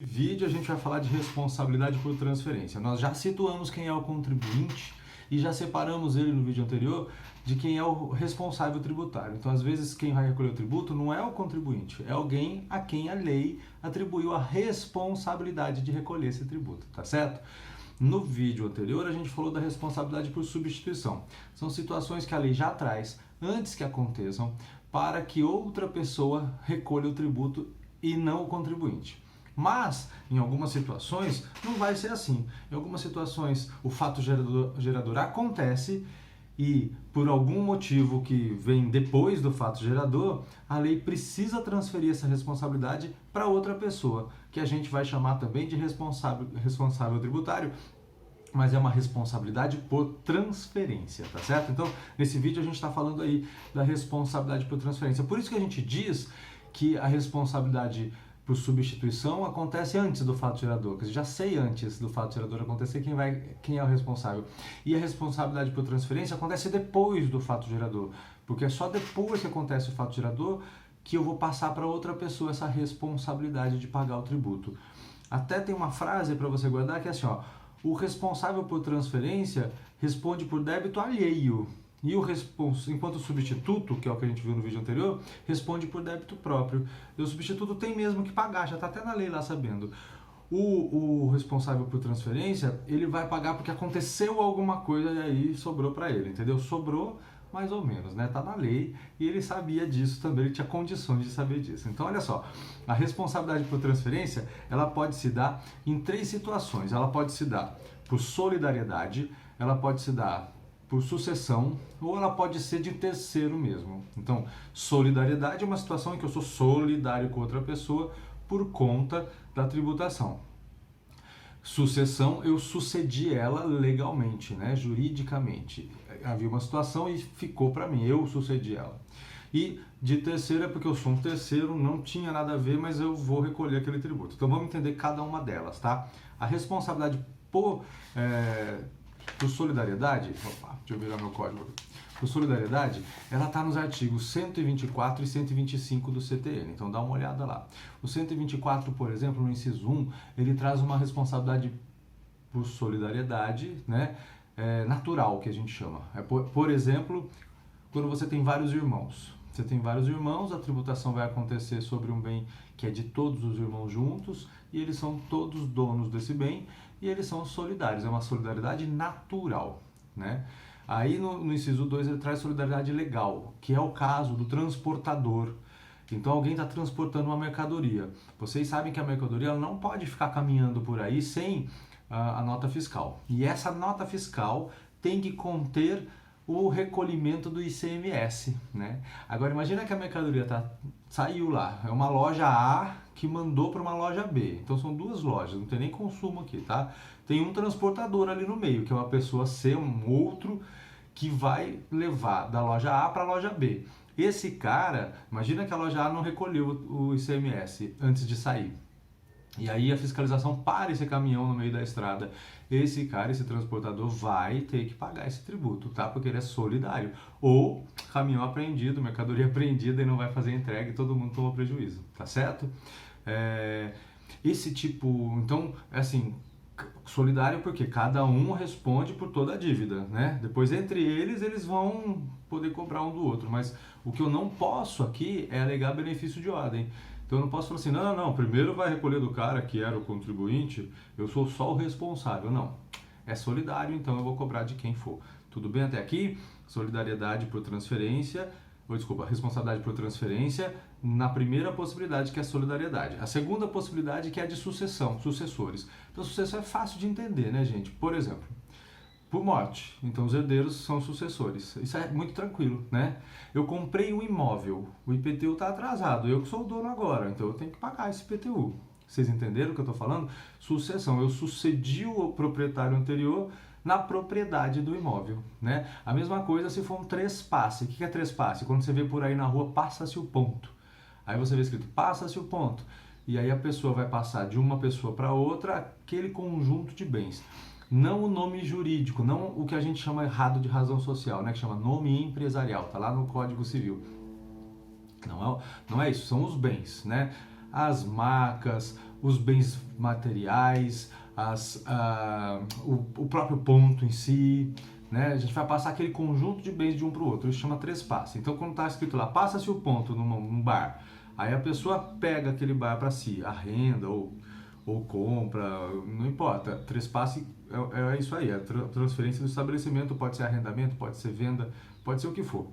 Vídeo a gente vai falar de responsabilidade por transferência. Nós já situamos quem é o contribuinte e já separamos ele no vídeo anterior de quem é o responsável tributário. Então, às vezes, quem vai recolher o tributo não é o contribuinte, é alguém a quem a lei atribuiu a responsabilidade de recolher esse tributo, tá certo? No vídeo anterior, a gente falou da responsabilidade por substituição. São situações que a lei já traz antes que aconteçam para que outra pessoa recolha o tributo e não o contribuinte. Mas, em algumas situações, não vai ser assim. Em algumas situações, o fato gerador acontece e, por algum motivo que vem depois do fato gerador, a lei precisa transferir essa responsabilidade para outra pessoa, que a gente vai chamar também de responsável tributário, mas é uma responsabilidade por transferência, tá certo? Então, nesse vídeo a gente está falando aí da responsabilidade por transferência. Por isso que a gente diz que a responsabilidade por substituição acontece antes do fato gerador, porque eu já sei antes do fato gerador acontecer quem é o responsável. E a responsabilidade por transferência acontece depois do fato gerador, porque é só depois que acontece o fato gerador que eu vou passar para outra pessoa essa responsabilidade de pagar o tributo. Até tem uma frase para você guardar que é assim, ó: o responsável por transferência responde por débito alheio. E enquanto o substituto, que é o que a gente viu no vídeo anterior, responde por débito próprio. E o substituto tem mesmo que pagar, já está até na lei lá sabendo. O responsável por transferência, ele vai pagar porque aconteceu alguma coisa e aí sobrou para ele, entendeu? Sobrou mais ou menos, né? Tá na lei e ele sabia disso também, ele tinha condições de saber disso. Então, olha só, a responsabilidade por transferência, ela pode se dar em três situações. Ela pode se dar por solidariedade, ela pode se dar por sucessão ou ela pode ser de terceiro mesmo. Então, solidariedade é uma situação em que eu sou solidário com outra pessoa por conta da tributação. Sucessão, eu sucedi ela legalmente, né, juridicamente. Havia uma situação e ficou para mim, eu sucedi ela. E de terceiro é porque eu sou um terceiro, não tinha nada a ver, mas eu vou recolher aquele tributo. Então vamos entender cada uma delas, tá? A responsabilidade por solidariedade, opa, deixa eu virar meu código. Por solidariedade, ela está nos artigos 124 e 125 do CTN, então dá uma olhada lá. O 124, por exemplo, no inciso 1, ele traz uma responsabilidade por solidariedade, né, natural, que a gente chama. Por exemplo, quando você tem vários irmãos. Você tem vários irmãos, a tributação vai acontecer sobre um bem que é de todos os irmãos juntos, e eles são todos donos desse bem, e eles são solidários, é uma solidariedade natural, né? Aí no inciso 2 ele traz solidariedade legal, que é o caso do transportador. Então alguém está transportando uma mercadoria. Vocês sabem que a mercadoria ela não pode ficar caminhando por aí sem a nota fiscal. E essa nota fiscal tem que conter o recolhimento do ICMS, né? Agora imagina que a mercadoria saiu lá, é uma loja A que mandou para uma loja B. Então são duas lojas, não tem nem consumo aqui, tá? Tem um transportador ali no meio, que é uma pessoa C, um outro, que vai levar da loja A para a loja B. Esse cara, imagina que a loja A não recolheu o ICMS antes de sair. E aí a fiscalização para esse caminhão no meio da estrada. Esse cara, esse transportador vai ter que pagar esse tributo, tá? Porque ele é solidário. Ou caminhão apreendido, mercadoria apreendida e não vai fazer entrega e todo mundo tomou prejuízo, tá certo? Esse tipo, então, assim, solidário porque cada um responde por toda a dívida, né? Depois entre eles vão poder cobrar um do outro, mas o que eu não posso aqui é alegar benefício de ordem. Então eu não posso falar assim, não, primeiro vai recolher do cara que era o contribuinte, eu sou só o responsável. Não, é solidário, então eu vou cobrar de quem for. Tudo bem até aqui? Solidariedade por transferência, responsabilidade por transferência, na primeira possibilidade, que é a solidariedade. A segunda possibilidade, que é a de sucessão, sucessores. Então sucessão é fácil de entender, né, gente? Por exemplo, por morte. Então os herdeiros são sucessores. Isso é muito tranquilo, né? Eu comprei um imóvel, o IPTU está atrasado, eu que sou o dono agora, então eu tenho que pagar esse IPTU. Vocês entenderam o que eu estou falando? Sucessão, eu sucedi o proprietário anterior na propriedade do imóvel, né? A mesma coisa se for um trespasse. O que é trespasse? Quando você vê por aí na rua, passa-se o ponto. Aí você vê escrito, passa-se o ponto. E aí a pessoa vai passar de uma pessoa para outra aquele conjunto de bens. Não o nome jurídico, não o que a gente chama errado de razão social, né? Que chama nome empresarial, tá lá no Código Civil. Não é isso, são os bens, né? As marcas, os bens materiais, o próprio ponto em si, né? A gente vai passar aquele conjunto de bens de um para o outro, isso chama trespasse. Então, quando está escrito lá, passa-se o ponto num bar, aí a pessoa pega aquele bar para si, arrenda ou compra, não importa, trespasse é isso aí, a transferência do estabelecimento, pode ser arrendamento, pode ser venda, pode ser o que for.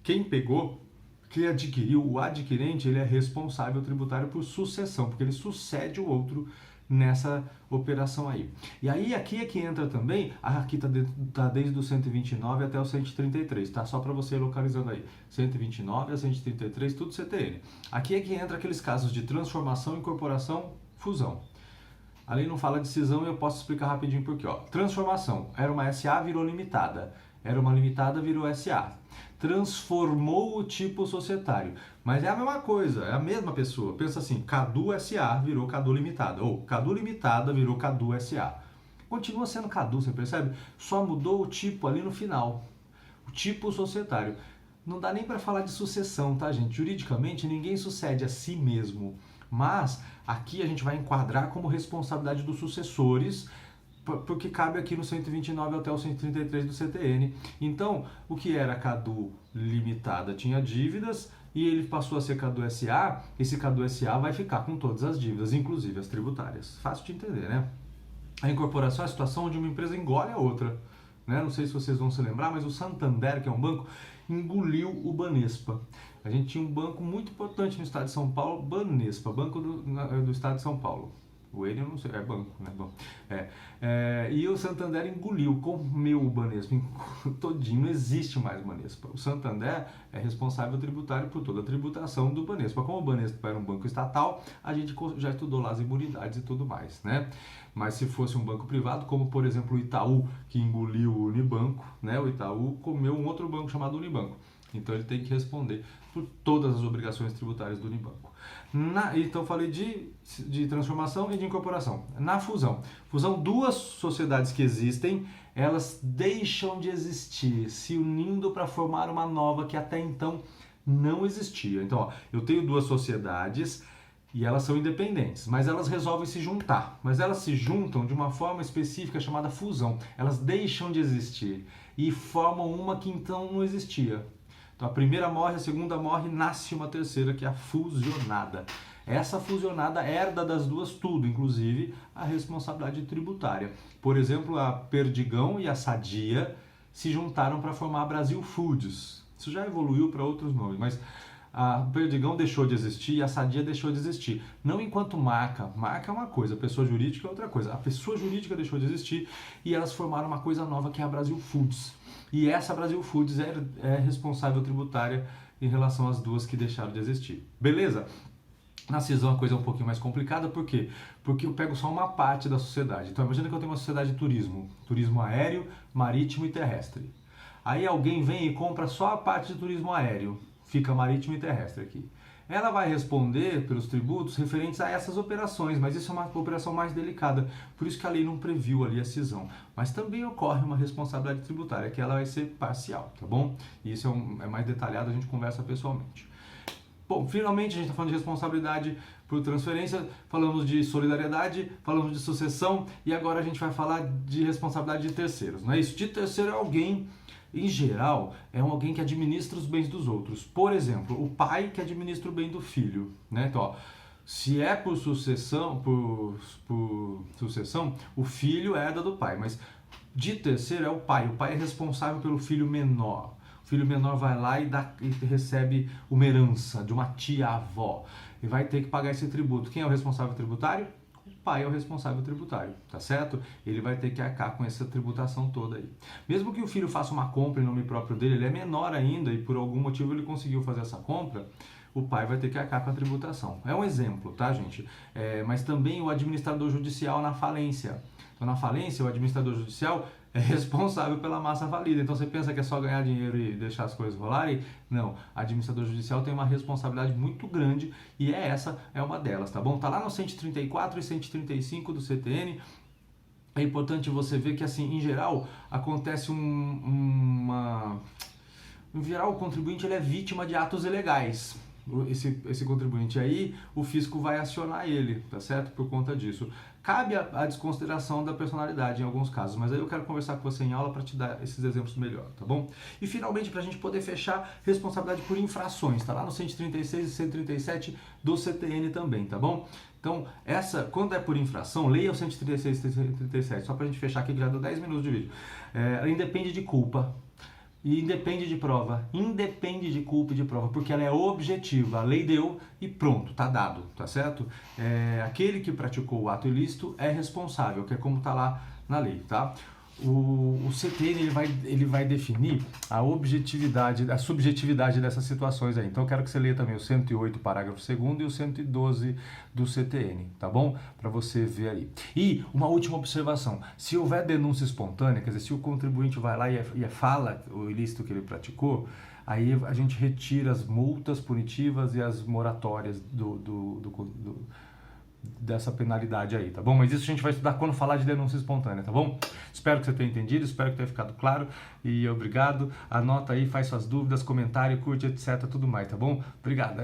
Quem pegou, quem adquiriu, o adquirente, ele é responsável tributário por sucessão, porque ele sucede o outro nessa operação aí. E aí aqui é que entra também, aqui tá desde o 129 até o 133, tá? Só para você ir localizando aí, 129 a 133, tudo CTN. Aqui é que entra aqueles casos de transformação, incorporação, fusão. A lei não fala de cisão e eu posso explicar rapidinho por quê. Ó. Transformação, era uma SA, virou limitada. Era uma limitada, virou SA. Transformou o tipo societário. Mas é a mesma coisa, é a mesma pessoa. Pensa assim, Cadu SA virou Cadu Limitada. Ou Cadu Limitada virou Cadu SA. Continua sendo Cadu, você percebe? Só mudou o tipo ali no final. O tipo societário. Não dá nem para falar de sucessão, tá, gente? Juridicamente, ninguém sucede a si mesmo. Mas aqui a gente vai enquadrar como responsabilidade dos sucessores, porque cabe aqui no 129 até o 133 do CTN. Então, o que era Cadu Limitada tinha dívidas e ele passou a ser Cadu SA, esse Cadu SA vai ficar com todas as dívidas, inclusive as tributárias. Fácil de entender, né? A incorporação é a situação onde uma empresa engole a outra. Né? Não sei se vocês vão se lembrar, mas o Santander, que é um banco, engoliu o Banespa. A gente tinha um banco muito importante no estado de São Paulo, Banespa, Banco do Estado de São Paulo. O ele eu não sei, é banco, né? Bom, e o Santander engoliu, comeu o Banespa todinho, não existe mais Banespa. O Santander é responsável tributário por toda a tributação do Banespa. Como o Banespa era um banco estatal, a gente já estudou lá as imunidades e tudo mais, né? Mas se fosse um banco privado, como por exemplo o Itaú, que engoliu o Unibanco, né? O Itaú comeu um outro banco chamado Unibanco. Então ele tem que responder por todas as obrigações tributárias do Unibanco. Então falei de transformação e de incorporação. Na fusão, duas sociedades que existem, elas deixam de existir, se unindo para formar uma nova que até então não existia. Então, ó, eu tenho duas sociedades e elas são independentes, mas elas resolvem se juntar. Mas elas se juntam de uma forma específica chamada fusão. Elas deixam de existir e formam uma que então não existia. Então a primeira morre, a segunda morre, nasce uma terceira, que é a fusionada. Essa fusionada herda das duas tudo, inclusive a responsabilidade tributária. Por exemplo, a Perdigão e a Sadia se juntaram para formar a Brasil Foods. Isso já evoluiu para outros nomes, mas a Perdigão deixou de existir e a Sadia deixou de existir. Não enquanto marca. Marca é uma coisa, a pessoa jurídica é outra coisa. A pessoa jurídica deixou de existir e elas formaram uma coisa nova que é a Brasil Foods. E essa Brasil Foods é responsável tributária em relação às duas que deixaram de existir. Beleza? Na cisão a coisa é um pouquinho mais complicada, por quê? Porque eu pego só uma parte da sociedade. Então imagina que eu tenho uma sociedade de turismo aéreo, marítimo e terrestre. Aí alguém vem e compra só a parte de turismo aéreo, fica marítimo e terrestre aqui. Ela vai responder pelos tributos referentes a essas operações, mas isso é uma operação mais delicada, por isso que a lei não previu ali a cisão. Mas também ocorre uma responsabilidade tributária, que ela vai ser parcial, tá bom? E isso é mais detalhado, a gente conversa pessoalmente. Bom, finalmente a gente está falando de responsabilidade por transferência, falamos de solidariedade, falamos de sucessão e agora a gente vai falar de responsabilidade de terceiros, não é isso? De terceiro é alguém, em geral, é alguém que administra os bens dos outros. Por exemplo, o pai que administra o bem do filho, né? Então, ó, se é por sucessão, o filho herda do pai, mas de terceiro é o pai. O pai é responsável pelo filho menor. O filho menor vai lá e recebe uma herança de uma tia-avó e vai ter que pagar esse tributo. Quem é o responsável tributário? O pai é o responsável tributário, tá certo? Ele vai ter que arcar com essa tributação toda aí. Mesmo que o filho faça uma compra em nome próprio dele, ele é menor ainda e por algum motivo ele conseguiu fazer essa compra, o pai vai ter que arcar com a tributação. É um exemplo, tá, gente? Mas também o administrador judicial na falência. Então, na falência, o administrador judicial é responsável pela massa falida. Então, você pensa que é só ganhar dinheiro e deixar as coisas rolarem? Não. O administrador judicial tem uma responsabilidade muito grande e essa é uma delas, tá bom? Tá lá no 134 e 135 do CTN. É importante você ver que, assim, em geral, acontece Em geral, o contribuinte ele é vítima de atos ilegais. esse contribuinte aí, o fisco vai acionar ele, tá certo? Por conta disso. Cabe a desconsideração da personalidade em alguns casos, mas aí eu quero conversar com você em aula para te dar esses exemplos melhor, tá bom? E finalmente, para a gente poder fechar, responsabilidade por infrações, tá lá no 136 e 137 do CTN também, tá bom? Então, quando é por infração, leia o 136 e 137, só para a gente fechar aqui que já deu 10 minutos de vídeo. Independe de culpa. E independe de prova, independe de culpa e de prova, porque ela é objetiva, a lei deu e pronto, tá dado, tá certo? Aquele que praticou o ato ilícito é responsável, que é como tá lá na lei, tá? O CTN ele vai definir a objetividade, a subjetividade dessas situações aí. Então eu quero que você leia também o 108, parágrafo 2º e o 112 do CTN, tá bom? Para você ver aí. E uma última observação, se houver denúncia espontânea, quer dizer, se o contribuinte vai lá e fala o ilícito que ele praticou, aí a gente retira as multas punitivas e as moratórias dessa penalidade aí, tá bom? Mas isso a gente vai estudar quando falar de denúncia espontânea, tá bom? Espero que você tenha entendido, espero que tenha ficado claro e obrigado. Anota aí, faz suas dúvidas, comentário, curte, etc, tudo mais, tá bom? Obrigado.